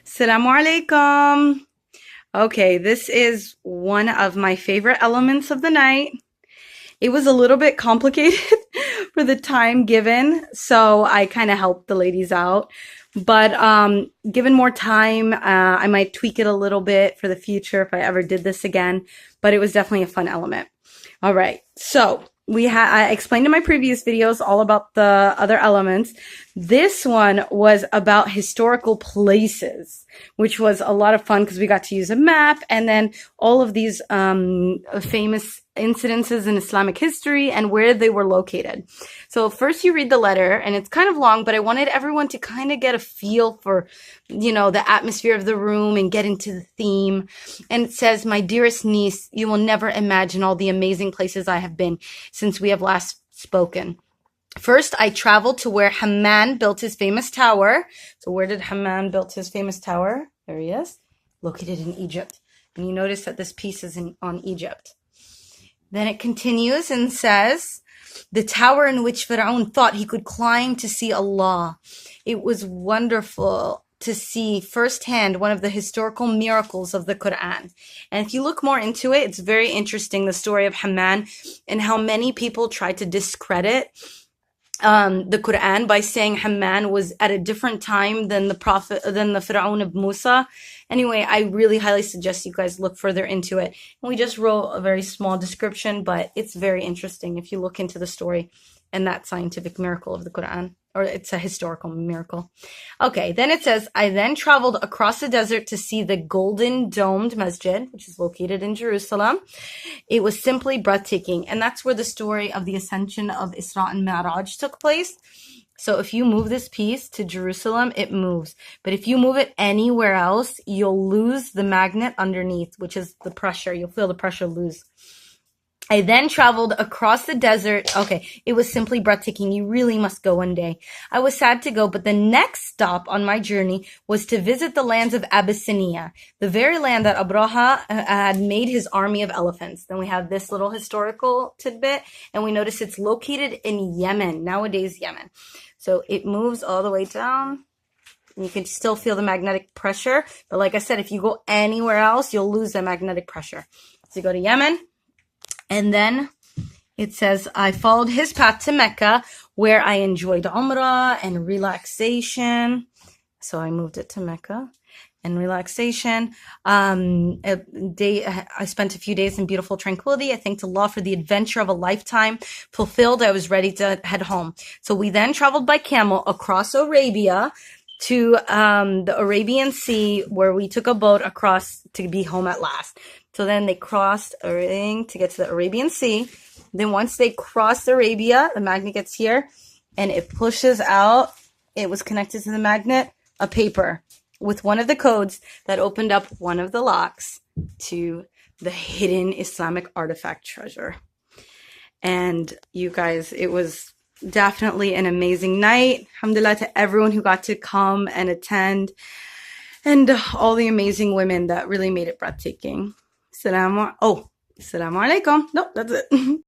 Assalamu alaikum. Okay, this is one of my favorite elements of the night. It was a little bit complicated for the time given, so I kind of helped the ladies out. But given more time, I might tweak it a little bit for the future if I ever did this again. But it was definitely a fun element. All right, so I explained in my previous videos all about the other elements. This one was about historical places, which was a lot of fun because we got to use a map and then all of these famous incidences in Islamic history and where they were located. So first you read the letter, and it's kind of long, but I wanted everyone to kind of get a feel for, the atmosphere of the room and get into the theme. And it says, "My dearest niece, you will never imagine all the amazing places I have been since we have last spoken. First, I traveled to where Haman built his famous tower." So where did Haman build his famous tower? There he is, located in Egypt. And you notice that this piece is on Egypt. Then it continues and says, "The tower in which Pharaoh thought he could climb to see Allah." It was wonderful to see firsthand one of the historical miracles of the Quran. And if you look more into it, it's very interesting, the story of Haman and how many people tried to discredit the Quran by saying Haman was at a different time than the Pharaoh of Musa. Anyway, I really highly suggest you guys look further into it. And we just wrote a very small description, but it's very interesting if you look into the story and that scientific miracle of the Quran, or it's a historical miracle. Okay, then it says, "I then traveled across the desert to see the golden domed masjid, which is located in Jerusalem. It was simply breathtaking." And that's where the story of the ascension of Isra and Mi'raj took place. So if you move this piece to Jerusalem, it moves. But if you move it anywhere else, you'll lose the magnet underneath, which is the pressure. You'll feel the pressure lose. "I then traveled across the desert." Okay, it was simply breathtaking. You really must go one day. "I was sad to go, but the next stop on my journey was to visit the lands of Abyssinia, the very land that Abraha had made his army of elephants." Then we have this little historical tidbit, and we notice it's located in Yemen, nowadays Yemen. So it moves all the way down. You can still feel the magnetic pressure, but like I said, if you go anywhere else, you'll lose the magnetic pressure. So you go to Yemen. And then it says, "I followed his path to Mecca, where I enjoyed Umrah and relaxation." So I moved it to Mecca and relaxation. I spent a few days in beautiful tranquility. I thanked Allah for the adventure of a lifetime. Fulfilled, I was ready to head home. So we then traveled by camel across Arabia to the Arabian Sea, where we took a boat across to be home at last. So then they crossed everything to get to the Arabian Sea. Then once they crossed Arabia, the magnet gets here and it pushes out. It was connected to the magnet, a paper with one of the codes that opened up one of the locks to the hidden Islamic artifact treasure. And you guys, it was definitely an amazing night. Alhamdulillah to everyone who got to come and attend, and all the amazing women that really made it breathtaking. Assalamu alaikum. No, that's it.